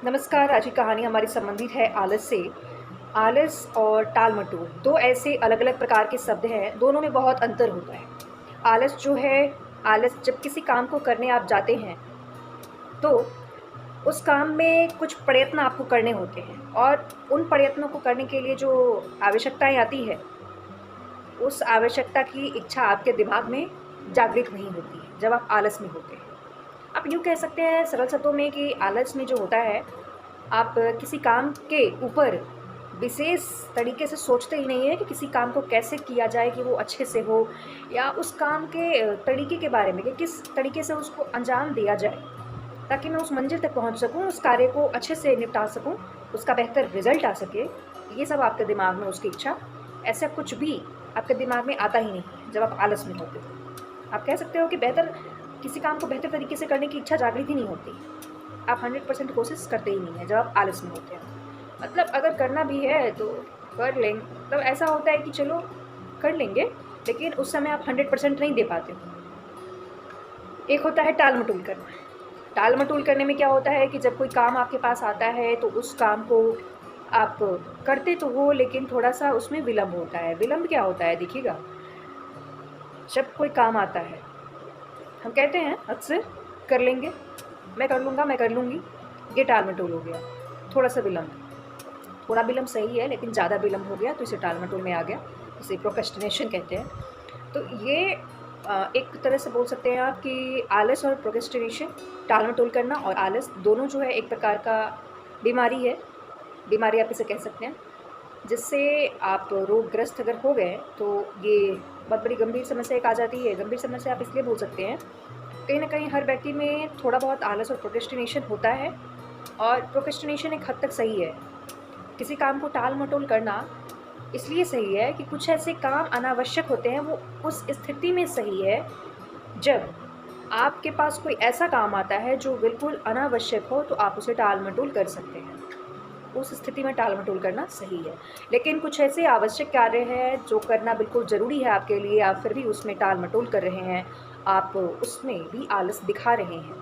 नमस्कार। आज की कहानी हमारी संबंधित है आलस से। आलस और टाल-मटोल 2 ऐसे अलग-अलग प्रकार के शब्द हैं, दोनों में बहुत अंतर होता है। आलस जो है, आलस जब किसी काम को करने आप जाते हैं, तो उस काम में कुछ प्रयत्न आपको करने होते हैं और उन प्रयत्नों को करने के लिए जो आवश्यकताएँ आती है, उस आवश्यकता की इच्छा आपके दिमाग में जागृत नहीं होती है, जब आप आलस में होते हैं। आप यूँ कह सकते हैं सरल शब्दों में कि आलस में जो होता है, आप किसी काम के ऊपर विशेष तरीके से सोचते ही नहीं हैं कि किसी काम को कैसे किया जाए कि वो अच्छे से हो, या उस काम के तरीके के बारे में कि किस तरीके से उसको अंजाम दिया जाए, ताकि मैं उस मंज़िल तक पहुँच सकूँ, उस कार्य को अच्छे से निपटा सकूँ, उसका बेहतर रिज़ल्ट आ सके। ये सब आपके दिमाग में उसकी इच्छा, ऐसा कुछ भी आपके दिमाग में आता ही नहीं है जब आप आलस में होते हो। आप कह सकते हो कि किसी काम को बेहतर तरीके से करने की इच्छा जागृत ही नहीं होती। आप 100% कोशिश करते ही नहीं हैं जब आप आलस में होते हैं। मतलब अगर करना भी है तो कर मतलब ऐसा होता है कि चलो कर लेंगे, लेकिन उस समय आप 100% नहीं दे पाते हो। एक होता है टाल-मटोल करना। टाल-मटोल करने में क्या होता है कि जब कोई काम आपके पास आता है तो उस काम को आप करते तो हो, लेकिन थोड़ा-सा उसमें विलम्ब होता है। विलम्ब क्या होता है देखिएगा, जब कोई काम आता है, हम कहते हैं अक्सर कर लेंगे, मैं कर लूँगा, मैं कर लूँगी, ये टाल-मटोल हो गया। थोड़ा-सा विलम्ब, थोड़ा विलम्ब सही है, लेकिन ज़्यादा विलम्ब हो गया तो इसे टाल-मटोल में आ गया, इसे प्रोक्रेस्टिनेशन कहते हैं। तो ये एक तरह से बोल सकते हैं आप कि आलस और प्रोक्रेस्टिनेशन, टाल-मटोल करना और आलस दोनों जो है एक प्रकार का बीमारी है, बीमारी आप इसे कह सकते हैं, जिससे आप रोगग्रस्त अगर हो गए तो ये बहुत बड़ी गंभीर समस्या एक आ जाती है। गंभीर समस्या आप इसलिए बोल सकते हैं, कहीं न कहीं हर व्यक्ति में थोड़ा बहुत आलस और प्रोक्रेस्टिनेशन होता है, और प्रोक्रेस्टिनेशन एक हद तक सही है। किसी काम को टाल-मटोल करना इसलिए सही है कि कुछ ऐसे काम अनावश्यक होते हैं, वो उस स्थिति में सही है जब आपके पास कोई ऐसा काम आता है जो बिल्कुल अनावश्यक हो, तो आप उसे टाल-मटोल कर सकते हैं। उस स्थिति में टाल-मटोल करना सही है। लेकिन कुछ ऐसे आवश्यक कार्य हैं जो करना बिल्कुल ज़रूरी है आपके लिए, आप फिर भी उसमें टाल-मटोल कर रहे हैं, आप उसमें भी आलस दिखा रहे हैं।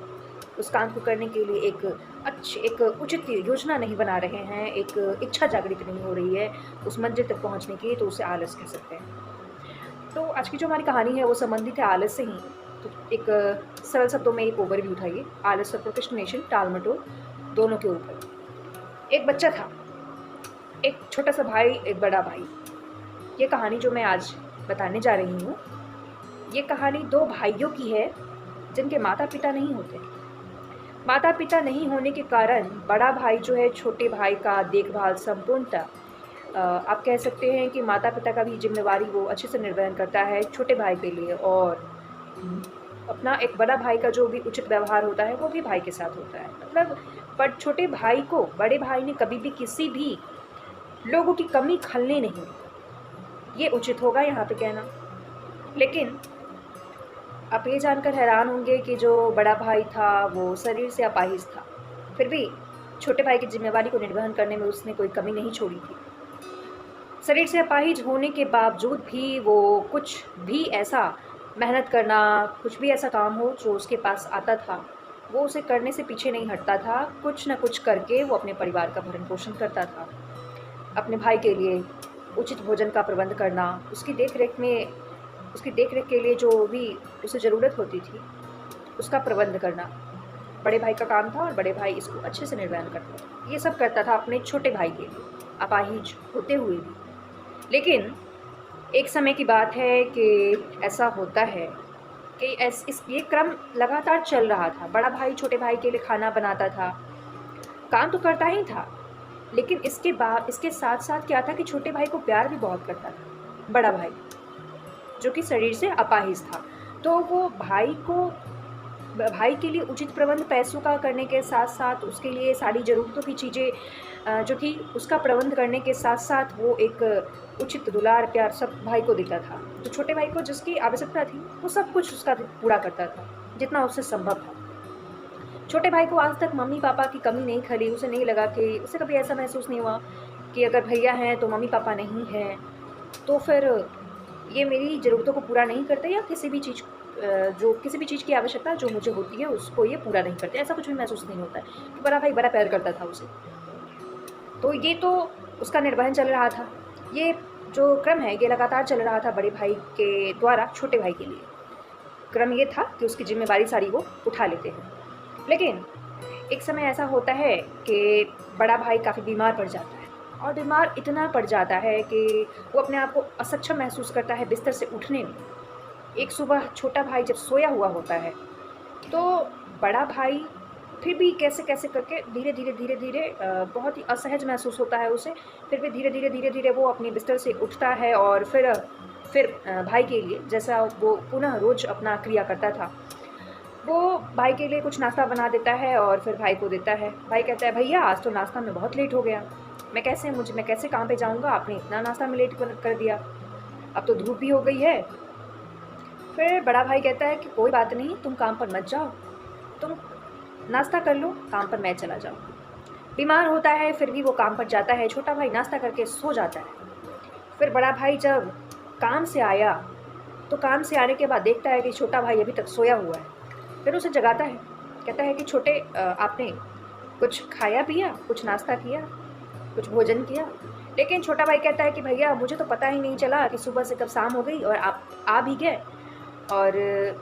उस काम को करने के लिए एक उचित योजना नहीं बना रहे हैं, एक इच्छा जागृत नहीं हो रही है उस मंज़िल तक पहुँचने की, तो उसे आलस कह सकते हैं। तो आज की जो हमारी कहानी है वो संबंधित है आलस से ही। तो एक सरल शब्दों में एक ओवरव्यू उठाइए, आलस और प्रोक्रेस्टिनेशन, टाल-मटोल दोनों के ऊपर। एक बच्चा था, एक छोटा-सा भाई, एक बड़ा भाई। ये कहानी जो मैं आज बताने जा रही हूँ, ये कहानी 2 भाइयों की है जिनके माता-पिता नहीं होते। माता-पिता नहीं होने के कारण बड़ा भाई जो है छोटे भाई का देखभाल संपूर्णतः आप कह सकते हैं कि माता-पिता का भी ज़िम्मेवारी वो अच्छे से निर्वहन करता है छोटे भाई के लिए, और उम, अपना एक बड़ा भाई का जो भी उचित व्यवहार होता है, वो भी भाई के साथ होता है। मतलब पर छोटे भाई को बड़े भाई ने कभी भी किसी भी लोगों की कमी खलने नहीं दी, ये उचित होगा यहाँ पे कहना। लेकिन आप ये जानकर हैरान होंगे कि जो बड़ा भाई था, वो शरीर से अपाहिज था। फिर भी छोटे भाई की ज़िम्मेवारी को निर्वहन करने में उसने कोई कमी नहीं छोड़ी थी। शरीर से अपाहिज होने के बावजूद भी वो कुछ भी ऐसा मेहनत करना, कुछ भी ऐसा काम हो जो उसके पास आता था, वो उसे करने से पीछे नहीं हटता था। कुछ न कुछ करके वो अपने परिवार का भरण-पोषण करता था। अपने भाई के लिए उचित भोजन का प्रबंध करना, उसकी देख-रेख के लिए जो भी उसे ज़रूरत होती थी, उसका प्रबंध करना बड़े भाई का काम था, और बड़े भाई इसको अच्छे से निर्वहन करता था। ये सब करता था अपने छोटे भाई के लिए, अपाहिज होते हुए भी। लेकिन एक समय की बात है कि ऐसा होता है कि ये क्रम लगातार चल रहा था। बड़ा भाई छोटे भाई के लिए खाना बनाता था, काम तो करता ही था, लेकिन इसके साथ-साथ क्या था कि छोटे भाई को प्यार भी बहुत करता था, बड़ा भाई, जो कि शरीर से अपाहिज था। तो वो भाई के लिए उचित प्रबंध पैसों का करने के साथ-साथ उसके लिए सारी ज़रूरतों की चीज़ें जो थी उसका प्रबंध करने के साथ-साथ वो एक उचित दुलार प्यार सब भाई को देता था। तो छोटे भाई को जिसकी आवश्यकता थी, वो सब कुछ उसका पूरा करता था, जितना उससे संभव था। छोटे भाई को आज तक मम्मी-पापा की कमी नहीं खली, उसे नहीं लगा कि उसे कभी ऐसा महसूस नहीं हुआ कि अगर भैया हैं तो मम्मी-पापा नहीं हैं, तो फिर ये मेरी ज़रूरतों को पूरा नहीं करते, या किसी भी चीज़ जो किसी भी चीज़ की आवश्यकता जो मुझे होती है उसको ये पूरा नहीं करते, ऐसा कुछ भी महसूस नहीं होता है कि बड़ा भाई बड़ा प्यार करता था उसे। तो ये तो उसका निर्वहन चल रहा था। ये जो क्रम है ये लगातार चल रहा था बड़े भाई के द्वारा छोटे भाई के लिए। क्रम ये था कि उसकी ज़िम्मेदारी सारी वो उठा लेते हैं। लेकिन एक समय ऐसा होता है कि बड़ा भाई काफ़ी बीमार पड़ जाता है और बीमार इतना पड़ जाता है कि वो अपने आप को असक्षम महसूस करता है बिस्तर से उठने में। एक सुबह छोटा भाई जब सोया हुआ होता है, तो बड़ा भाई फिर भी कैसे-कैसे करके धीरे-धीरे बहुत ही असहज महसूस होता है उसे। फिर भी धीरे-धीरे वो अपने बिस्तर से उठता है और फिर भाई के लिए जैसा वो पुनः रोज़ अपना क्रिया करता था, वो भाई के लिए कुछ नाश्ता बना देता है और फिर भाई को देता है। भाई कहता है, "भैया आज तो नाश्ता में बहुत लेट हो गया। मैं कैसे काम पे जाऊँगा? आपने इतना नाश्ता में लेट कर दिया। अब तो धूप भी हो गई है।" फिर बड़ा भाई कहता है कि कोई बात नहीं, तुम काम पर मत जाओ, तुम नाश्ता कर लो, काम पर मैं चला जाऊँ। बीमार होता है फिर भी वो काम पर जाता है, छोटा भाई नाश्ता करके सो जाता है। फिर बड़ा भाई जब काम से आया, तो काम से आने के बाद देखता है कि छोटा भाई अभी तक सोया हुआ है। फिर उसे जगाता है, कहता है कि छोटे आपने कुछ खाया पिया, कुछ नाश्ता किया, कुछ भोजन किया? लेकिन छोटा भाई कहता है कि भैया मुझे तो पता ही नहीं चला कि सुबह से कब शाम हो गई और आप आ भी गए और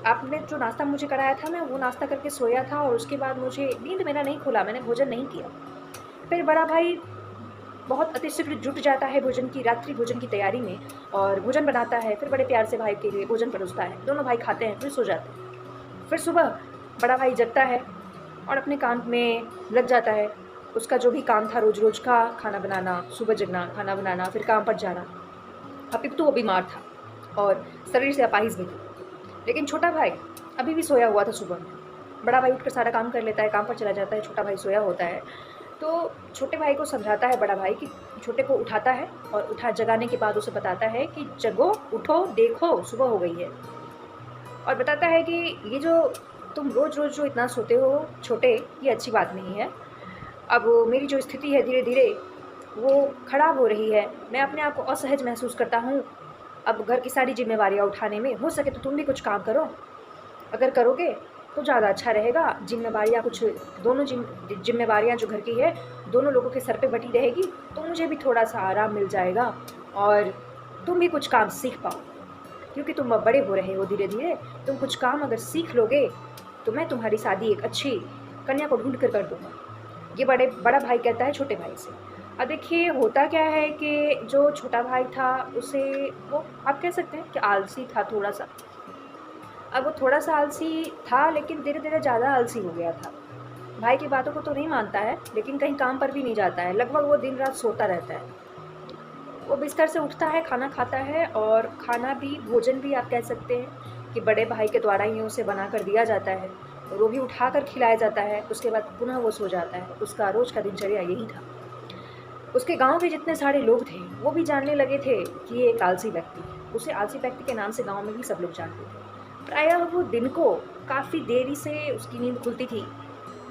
आपने जो नाश्ता मुझे कराया था मैं वो नाश्ता करके सोया था और उसके बाद मुझे नींद मेरा नहीं खुला, मैंने भोजन नहीं किया। फिर बड़ा भाई बहुत अतिशीघ्र जुट जाता है भोजन की रात्रि भोजन की तैयारी में और भोजन बनाता है, फिर बड़े प्यार से भाई के लिए भोजन परोसता है। दोनों भाई खाते हैं, फिर सो जाते हैं। फिर सुबह बड़ा भाई जगता है और अपने काम में लग जाता है। उसका जो भी काम था रोज़-रोज़ का खाना बनाना, सुबह जगना, खाना बनाना, फिर काम पर जाना। अभी तो वो बीमार था और शरीर से अपाहिज भी था। लेकिन छोटा भाई अभी भी सोया हुआ था सुबह में। बड़ा भाई उठकर सारा काम कर लेता है, काम पर चला जाता है, छोटा भाई सोया होता है। तो छोटे भाई को समझाता है बड़ा भाई कि छोटे को उठाता है और जगाने के बाद उसे बताता है कि जगो, उठो, देखो सुबह हो गई है। और बताता है कि ये जो तुम रोज़-रोज़ जो इतना सोते हो छोटे, ये अच्छी बात नहीं है। अब मेरी जो स्थिति है धीरे-धीरे वो ख़राब हो रही है। मैं अपने आप को असहज महसूस करता हूँ। अब घर की सारी ज़िम्मेवारियाँ उठाने में, हो सके तो तुम भी कुछ काम करो। अगर करोगे तो ज़्यादा अच्छा रहेगा। ज़िम्मेवारियाँ कुछ दोनों ज़िम्मेवारियाँ जो घर की है, दोनों लोगों के सर पे बँटी रहेगी, तो मुझे भी थोड़ा-सा आराम मिल जाएगा और तुम भी कुछ काम सीख पाओ। क्योंकि तुम अब बड़े हो रहे हो धीरे-धीरे, तुम कुछ काम अगर सीख लोगे, तो मैं तुम्हारी शादी एक अच्छी कन्या को ढूँढ कर दूँगा। ये बड़ा भाई कहता है छोटे भाई से। अब देखिए होता क्या है कि जो छोटा भाई था उसे वो आप कह सकते हैं कि आलसी था थोड़ा-सा। अब वो थोड़ा-सा आलसी था लेकिन धीरे-धीरे ज़्यादा आलसी हो गया था। भाई की बातों को तो नहीं मानता है, लेकिन कहीं काम पर भी नहीं जाता है। लगभग वो दिन-रात सोता रहता है। वो बिस्तर से उठता है, खाना खाता है और खाना भी, भोजन भी आप कह सकते हैं कि बड़े भाई के द्वारा ही उसे बना कर दिया जाता है और वो भी उठाकर खिलाया जाता है। उसके बाद पुनः वो सो जाता है। उसका रोज़ का दिनचर्या यही था। उसके गाँव के जितने सारे लोग थे, वो भी जानने लगे थे कि ये एक आलसी व्यक्ति है। उसे आलसी व्यक्ति के नाम से गाँव में भी सब लोग जानते थे। प्रायः वो दिन को काफ़ी देरी से उसकी नींद खुलती थी,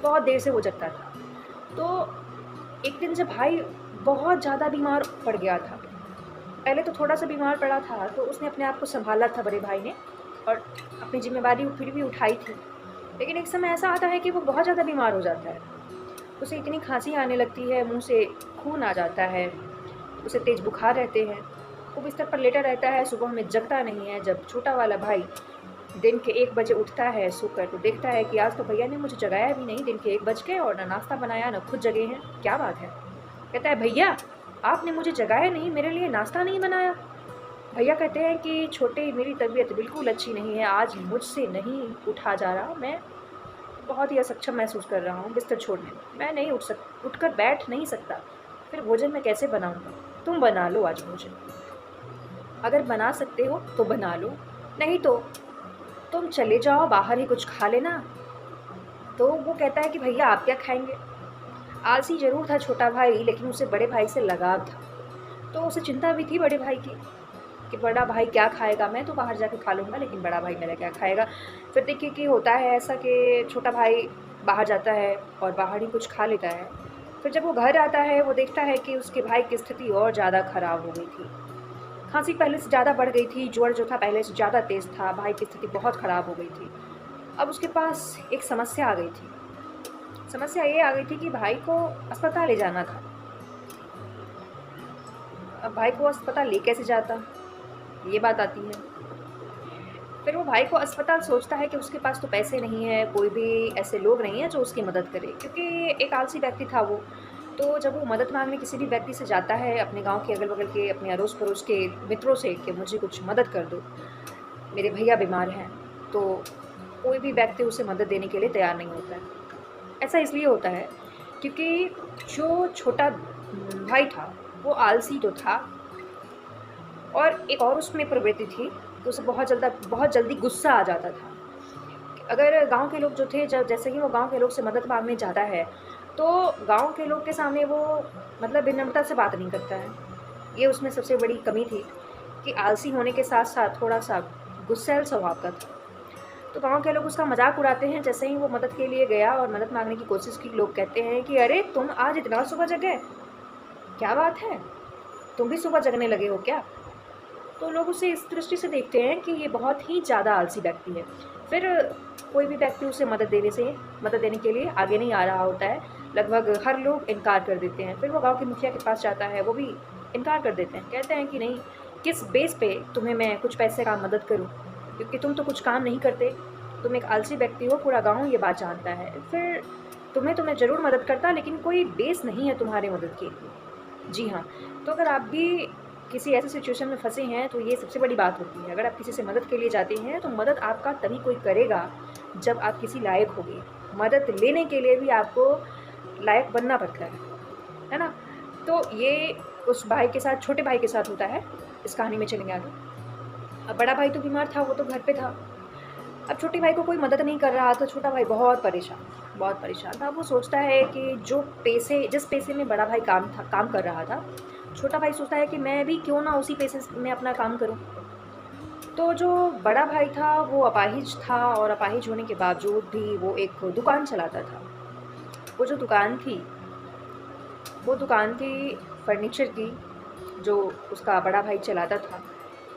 बहुत देर से वो जगता था। तो एक दिन जब भाई बहुत ज़्यादा बीमार पड़ गया था, पहले तो थोड़ा-सा बीमार पड़ा था, तो उसने अपने आप को सँभाला था बड़े भाई ने और अपनी ज़िम्मेवारी फिर भी उठाई थी। लेकिन एक समय ऐसा आता है कि वो बहुत ज़्यादा बीमार हो जाता है। उसे इतनी खाँसी आने लगती है, मुँह से खून आ जाता है, उसे तेज़ बुखार रहते हैं। वो बिस्तर पर लेटा रहता है, सुबह में जगता नहीं है। जब छोटा वाला भाई दिन के 1 बजे उठता है सोकर, तो देखता है कि आज तो भैया ने मुझे जगाया भी नहीं, दिन के 1 बज गए और ना नाश्ता बनाया, ना खुद जगे हैं, क्या बात है? कहता है, भैया आपने मुझे जगाया नहीं, मेरे लिए नाश्ता नहीं बनाया? भैया कहते हैं कि छोटे मेरी तबीयत बिल्कुल अच्छी नहीं है, आज मुझसे नहीं उठा जा रहा, मैं बहुत ही असक्षम महसूस कर रहा हूँ बिस्तर छोड़ने में। मैं नहीं उठकर बैठ नहीं सकता, फिर भोजन मैं कैसे बनाऊँगा? तुम बना लो आज भोजन। अगर बना सकते हो तो बना लो, नहीं तो तुम चले जाओ बाहर ही कुछ खा लेना। तो वो कहता है कि भैया आप क्या खाएँगे? आलसी ज़रूर था छोटा भाई, लेकिन उसे बड़े भाई से लगाव था। तो उसे चिंता भी थी बड़े भाई की, कि बड़ा भाई क्या खाएगा? मैं तो बाहर जाके खा लूँगा, लेकिन बड़ा भाई मेरा क्या खाएगा? फिर देखिए कि होता है ऐसा कि छोटा भाई बाहर जाता है और बाहर ही कुछ खा लेता है। फिर जब वो घर आता है, वो देखता है कि उसके भाई की स्थिति और ज़्यादा ख़राब हो गई थी। खांसी पहले से ज़्यादा बढ़ गई थी, ज्वर जो था पहले से ज़्यादा तेज़ था, भाई की स्थिति बहुत ख़राब हो गई थी। अब उसके पास एक समस्या आ गई थी। समस्या ये आ गई थी कि भाई को अस्पताल ले जाना था। अब भाई को अस्पताल ले कैसे जाता, ये बात आती है। फिर वो भाई को अस्पताल सोचता है कि उसके पास तो पैसे नहीं है, कोई भी ऐसे लोग नहीं हैं जो उसकी मदद करे, क्योंकि एक आलसी व्यक्ति था वो। तो जब वो मदद मांगने किसी भी व्यक्ति से जाता है, अपने गांव के अगल-बगल के, अपने अड़ोस-पड़ोस के मित्रों से कि मुझे कुछ मदद कर दो, मेरे भैया बीमार हैं, तो कोई भी व्यक्ति उसे मदद देने के लिए तैयार नहीं होता है। ऐसा इसलिए होता है क्योंकि जो छोटा भाई था, वो आलसी तो था, और एक और उसमें प्रवृत्ति थी कि उसे बहुत जल्दी गुस्सा आ जाता था। अगर गाँव के लोग जो थे, जब जैसे ही वो गाँव के लोग से मदद माँगने जाता है, तो गाँव के लोग के सामने वो मतलब विनम्रता से बात नहीं करता है। ये उसमें सबसे बड़ी कमी थी कि आलसी होने के साथ-साथ थोड़ा-सा गुस्सैल स्वभाव का था। तो गाँव के लोग उसका मज़ाक उड़ाते हैं, जैसे ही वो मदद के लिए गया और मदद माँगने की कोशिश की, लोग कहते हैं कि अरे! तुम आज इतना सुबह जगे? क्या बात है? तुम भी सुबह जगने लगे हो क्या? तो लोग उसे इस दृष्टि से देखते हैं कि ये बहुत ही ज़्यादा आलसी व्यक्ति है। फिर कोई भी व्यक्ति उसे मदद देने के लिए आगे नहीं आ रहा होता है। लगभग हर लोग इनकार कर देते हैं। फिर वो गाँव के मुखिया के पास जाता है, वो भी इनकार कर देते हैं। कहते हैं कि नहीं, किस बेस पे तुम्हें मैं कुछ पैसे का मदद करूँ? क्योंकि तुम तो कुछ काम नहीं करते, तुम एक आलसी व्यक्ति हो, पूरा गाँव ये बात जानता है। फिर तुम्हें तो मैं ज़रूर मदद करता, लेकिन कोई बेस नहीं है तुम्हारी मदद के लिए। जी हाँ, तो अगर आप भी किसी ऐसे सिचुएशन में फँसे हैं, तो ये सबसे बड़ी बात होती है। अगर आप किसी से मदद के लिए जाते हैं, तो मदद आपका तभी कोई करेगा जब आप किसी लायक होंगे। मदद लेने के लिए भी आपको लायक बनना पड़ता है ना? तो ये उस भाई के साथ, छोटे भाई के साथ होता है। इस कहानी में चलेंगे आगे। अब बड़ा भाई तो बीमार था, वो तो घर पे था। अब छोटे भाई को कोई मदद नहीं कर रहा था, छोटा भाई बहुत परेशान था। वो सोचता है कि जिस पैसे में बड़ा भाई काम कर रहा था, छोटा भाई सोचता है कि मैं भी क्यों ना उसी पैसे में अपना काम करूं। तो जो बड़ा भाई था वो अपाहिज था, और अपाहिज होने के बावजूद भी वो एक दुकान चलाता था। वो जो दुकान थी, वो दुकान थी फर्नीचर की, जो उसका बड़ा भाई चलाता था।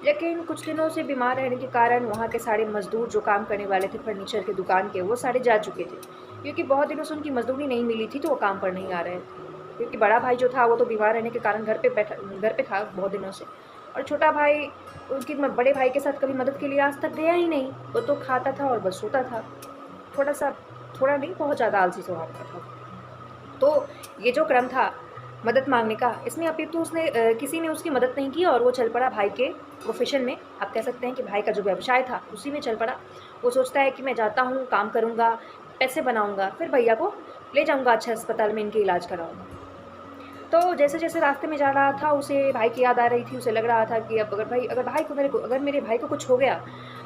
लेकिन कुछ दिनों से बीमार रहने के कारण वहाँ के सारे मज़दूर जो काम करने वाले थे फर्नीचर के दुकान के, वो सारे जा चुके थे, क्योंकि बहुत दिनों से उनकी मज़दूरी नहीं मिली थी, तो वो काम पर नहीं आ रहे थे। क्योंकि बड़ा भाई जो था वो तो बीमार रहने के कारण घर पे था बहुत दिनों से, और छोटा भाई उनकी बड़े भाई के साथ कभी मदद के लिए आज तक गया ही नहीं। वो तो खाता था और बस सोता था। थोड़ा नहीं, बहुत ज़्यादा आलसी स्वभाव का था। तो ये जो क्रम था मदद मांगने का, इसमें अपितु किसी ने उसकी मदद नहीं की, और वो चल पड़ा भाई के प्रोफेशन में। आप कह सकते हैं कि भाई का जो व्यवसाय था उसी में चल पड़ा। वो सोचता है कि मैं जाता हूँ, काम करूँगा, पैसे बनाऊँगा, फिर भैया को ले जाऊँगा अच्छे अस्पताल में, इनके इलाज कराऊँगा। तो जैसे-जैसे रास्ते में जा रहा था, उसे भाई की याद आ रही थी। उसे लग रहा था कि अब अगर मेरे भाई को कुछ हो गया,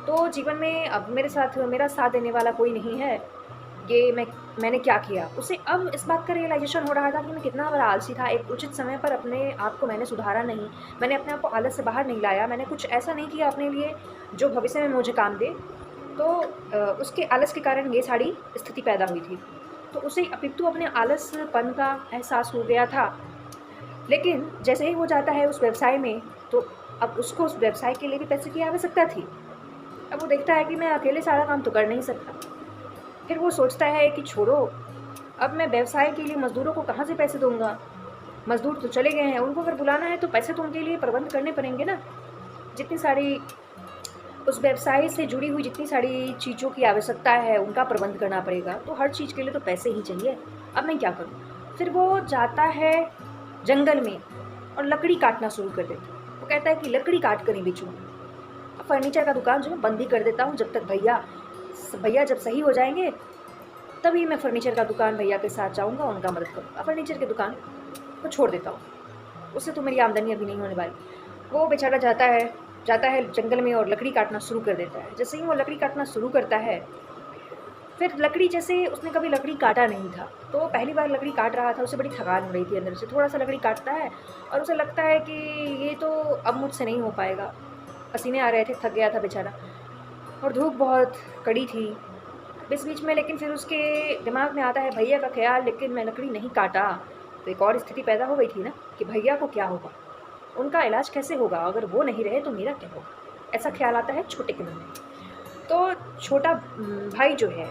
तो जीवन में अब मेरा साथ देने वाला कोई नहीं है। ये मैंने क्या किया? उसे अब इस बात का रियलाइज़ेशन हो रहा था कि मैं कितना बड़ा आलसी था। एक उचित समय पर अपने आप को मैंने सुधारा नहीं। मैंने अपने आप को आलस से बाहर नहीं लाया। मैंने कुछ ऐसा नहीं किया अपने लिए जो भविष्य में मुझे काम दे। तो उसके आलस के कारण ये सारी स्थिति पैदा हुई थी। तो उसे अपितु अपने आलसपन का एहसास हो गया था। लेकिन जैसे ही वो जाता है उस व्यवसाय में, तो अब उसको उस व्यवसाय के लिए भी पैसे की आवश्यकता थी। अब वो देखता है कि मैं अकेले सारा काम तो कर नहीं सकता। फिर वो सोचता है कि छोड़ो, अब मैं व्यवसाय के लिए मज़दूरों को कहाँ से पैसे दूँगा? मज़दूर तो चले गए हैं, उनको अगर बुलाना है तो पैसे तो उनके लिए प्रबंध करने पड़ेंगे ना। जितनी सारी उस व्यवसाय से जुड़ी हुई जितनी सारी चीज़ों की आवश्यकता है, उनका प्रबंध करना पड़ेगा, तो हर चीज़ के लिए तो पैसे ही चाहिए। अब मैं क्या करूँ? फिर वो जाता है जंगल में और लकड़ी काटना शुरू कर देता है। वो कहता है कि लकड़ी काट कर ही बेचूँगा। फर्नीचर का दुकान जो है बंद ही कर देता हूँ, जब तक भैया जब सही हो जाएंगे, तभी मैं फर्नीचर का दुकान भैया के साथ जाऊँगा, उनका मदद करूँगा। फर्नीचर की दुकान को छोड़ देता हूँ, उससे तो मेरी आमदनी अभी नहीं होने वाली। वो बेचारा जाता है जंगल में और लकड़ी काटना शुरू कर देता है। जैसे ही वो लकड़ी काटना शुरू करता है, फिर लकड़ी, जैसे उसने कभी लकड़ी काटा नहीं था, तो पहली बार लकड़ी काट रहा था, उसे बड़ी थकान हो रही थी अंदर से। थोड़ा-सा लकड़ी काटता है और उसे लगता है कि ये तो अब मुझसे नहीं हो पाएगा। पसीने आ रहे थे, थक गया था बेचारा, और धूप बहुत कड़ी थी बीच-बीच में। लेकिन फिर उसके दिमाग में आता है भैया का ख़्याल, लेकिन मैं लकड़ी नहीं काटा। तो एक और स्थिति पैदा हो गई थी ना कि भैया को क्या होगा? उनका इलाज कैसे होगा, अगर वो नहीं रहे तो मेरा क्या होगा, ऐसा ख्याल आता है छोटे के मन में। तो छोटा भाई जो है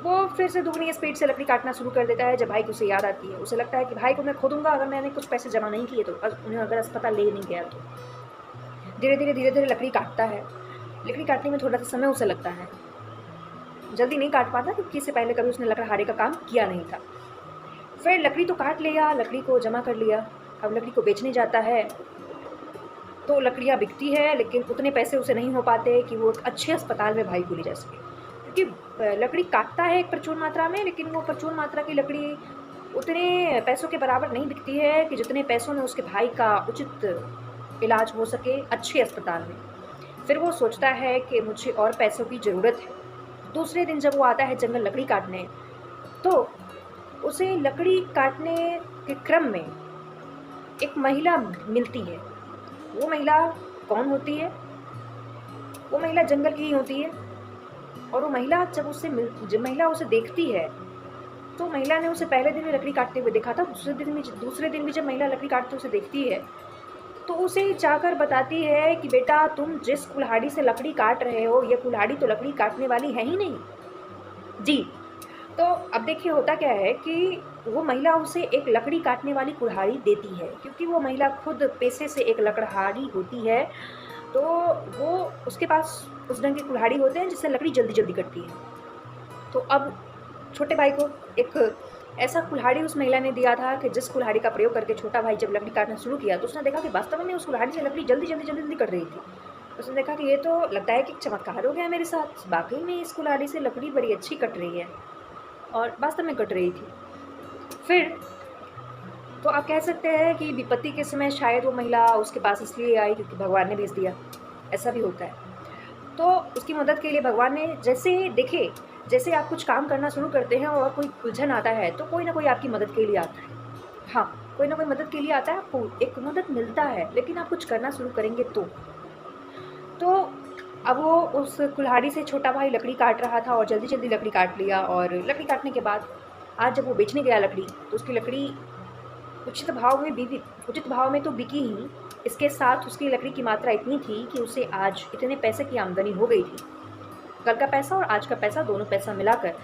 वो फिर से दुगनी स्पीड से लकड़ी काटना शुरू कर देता है। जब भाई को उसे याद आती है, उसे लगता है कि भाई को मैं खो दूँगा अगर मैंने कुछ पैसे जमा नहीं किए तो, उन्हें अगर अस्पताल ले नहीं गया तो। धीरे धीरे लकड़ी काटता है। लकड़ी काटने में थोड़ा सा समय उसे लगता है, जल्दी नहीं काट पाता क्योंकि इससे पहले कभी उसने लकड़हारे का काम किया नहीं था। फिर लकड़ी तो काट लिया, लकड़ी को जमा कर लिया, अब लकड़ी को बेचने जाता है तो लकड़ियाँ बिकती है, लेकिन उतने पैसे उसे नहीं हो पाते कि वो एक अच्छे अस्पताल में भाई को ले जा सके, क्योंकि लकड़ी काटता है एक प्रचुर मात्रा में, लेकिन वो प्रचुर मात्रा की लकड़ी उतने पैसों के बराबर नहीं बिकती है कि जितने पैसों में उसके भाई का उचित इलाज हो सके अच्छे अस्पताल में। फिर वो सोचता है कि मुझे और पैसों की ज़रूरत है। दूसरे दिन जब वो आता है जंगल लकड़ी काटने, तो उसे लकड़ी काटने के क्रम में एक महिला मिलती है। वो महिला कौन होती है? वो महिला जंगल की ही होती है। और वो महिला जब महिला उसे देखती है, तो महिला ने उसे पहले दिन भी लकड़ी काटते हुए देखा था। दूसरे दिन भी जब महिला लकड़ी काटते उसे देखती है, तो उसे जाकर बताती है कि बेटा, तुम जिस कुल्हाड़ी से लकड़ी काट रहे हो, ये कुल्हाड़ी तो लकड़ी काटने वाली है ही नहीं। जी। तो अब देखिए होता क्या है कि वो महिला उसे एक लकड़ी काटने वाली कुल्हाड़ी देती है, क्योंकि वो महिला खुद पेशे से एक लकड़हारी होती है। तो वो उसके पास उस ढंग की कुल्हाड़ी होते हैं जिससे लकड़ी जल्दी जल्दी कटती है। तो अब छोटे भाई को एक ऐसा कुल्हाड़ी उस महिला ने दिया था कि जिस कुल्हाड़ी का प्रयोग करके छोटा भाई जब लकड़ी काटना शुरू किया, तो उसने देखा कि वास्तव में उस कुल्हाड़ी से लकड़ी जल्दी कट रही थी। उसने देखा कि ये तो लगता है कि चमत्कार हो गया मेरे साथ, वाकई में इस कुल्हाड़ी से लकड़ी बड़ी अच्छी कट रही है, और वास्तव में कट रही थी। फिर तो आप कह सकते हैं कि विपत्ति के समय शायद वो महिला उसके पास इसलिए आई क्योंकि भगवान ने भेज दिया, ऐसा भी होता है। तो उसकी मदद के लिए भगवान ने जैसे आप कुछ काम करना शुरू करते हैं और कोई उलझन आता है, तो कोई ना कोई आपकी मदद के लिए आता है। हाँ, कोई ना कोई मदद के लिए आता है, आपको एक मदद मिलता है, लेकिन आप कुछ करना शुरू करेंगे तो अब वो उस कुल्हाड़ी से छोटा भाई लकड़ी काट रहा था और जल्दी लकड़ी काट लिया। और लकड़ी काटने के बाद आज जब वो बेचने गया लकड़ी, तो उसकी लकड़ी उचित भाव में तो बिकी ही, इसके साथ उसकी लकड़ी की मात्रा इतनी थी कि उसे आज इतने पैसे की आमदनी हो गई थी। कल का पैसा और आज का पैसा, दोनों पैसा मिलाकर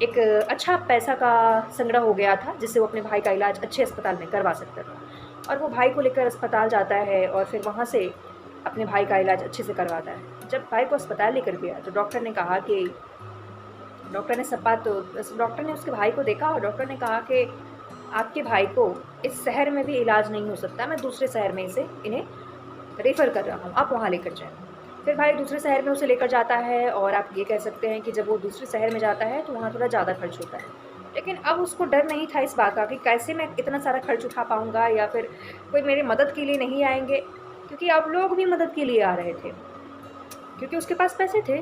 एक अच्छा पैसा का संग्रह हो गया था, जिससे वो अपने भाई का इलाज अच्छे अस्पताल में करवा सकता था। और वो भाई को लेकर अस्पताल जाता है और फिर वहाँ से अपने भाई का इलाज अच्छे से करवाता है। जब भाई को अस्पताल लेकर गया तो डॉक्टर ने उसके भाई को देखा और डॉक्टर ने कहा कि आपके भाई को इस शहर में भी इलाज नहीं हो सकता, मैं दूसरे शहर में इन्हें रेफ़र कर रहा हूँ, आप वहाँ लेकर जाएँ। फिर भाई दूसरे शहर में उसे लेकर जाता है, और आप ये कह सकते हैं कि जब वो दूसरे शहर में जाता है तो वहाँ थोड़ा ज़्यादा खर्च होता है। लेकिन अब उसको डर नहीं था इस बात का कि कैसे मैं इतना सारा खर्च उठा पाऊँगा, या फिर कोई मेरी मदद के लिए नहीं आएंगे, क्योंकि अब लोग भी मदद के लिए आ रहे थे, क्योंकि उसके पास पैसे थे।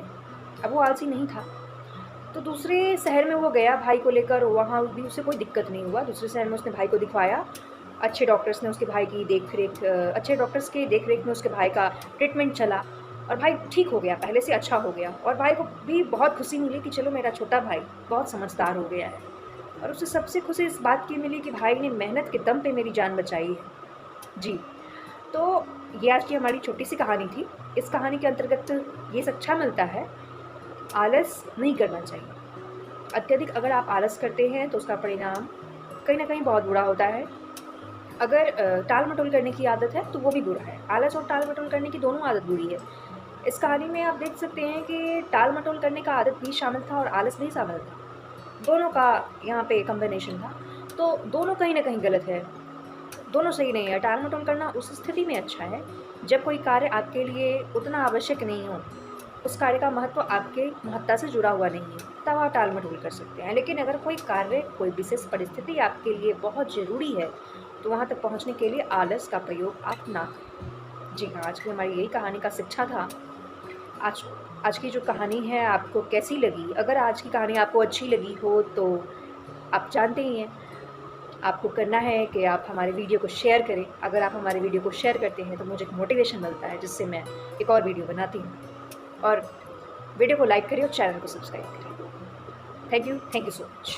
अब वो आलसी नहीं था। तो दूसरे शहर में वो गया भाई को लेकर, वहाँ भी उसे कोई दिक्कत नहीं हुआ। दूसरे शहर में उसने भाई को दिखवाया, अच्छे डॉक्टर्स के देख रेख में उसके भाई का ट्रीटमेंट चला और भाई ठीक हो गया, पहले से अच्छा हो गया। और भाई को भी बहुत खुशी मिली कि चलो मेरा छोटा भाई बहुत समझदार हो गया है। और उसे सबसे खुशी इस बात की मिली कि भाई ने मेहनत के दम पे मेरी जान बचाई है। जी। तो ये आज की हमारी छोटी सी कहानी थी। इस कहानी के अंतर्गत ये शिक्षा मिलता है, आलस नहीं करना चाहिए। अत्यधिक अगर आप आलस करते हैं तो उसका परिणाम कहीं ना कहीं बहुत बुरा होता है। अगर टाल मटोल करने की आदत है तो वो भी बुरा है। आलस और टाल मटोल करने की दोनों आदत बुरी है। इस कहानी में आप देख सकते हैं कि टाल मटोल करने का आदत भी शामिल था और आलस भी शामिल था, दोनों का यहाँ पे कॉम्बिनेशन था। तो दोनों कहीं ना कहीं गलत है, दोनों सही नहीं है। टाल मटोल करना उस स्थिति में अच्छा है जब कोई कार्य आपके लिए उतना आवश्यक नहीं हो, उस कार्य का महत्व आपके महत्ता से जुड़ा हुआ नहीं है, तब आप टाल मटोल कर सकते हैं। लेकिन अगर कोई कार्य, कोई विशेष परिस्थिति आपके लिए बहुत ज़रूरी है, तो वहाँ तक पहुँचने के लिए आलस का प्रयोग आप ना करें। जी हाँ, आज की हमारी यही कहानी का शिक्षा था। आज की जो कहानी है आपको कैसी लगी? अगर आज की कहानी आपको अच्छी लगी हो तो आप जानते ही हैं, आपको करना है कि आप हमारे वीडियो को शेयर करें। अगर आप हमारे वीडियो को शेयर करते हैं तो मुझे एक मोटिवेशन मिलता है, जिससे मैं एक और वीडियो बनाती हूँ। और वीडियो को लाइक करें और चैनल को सब्सक्राइब करें। Thank you so much.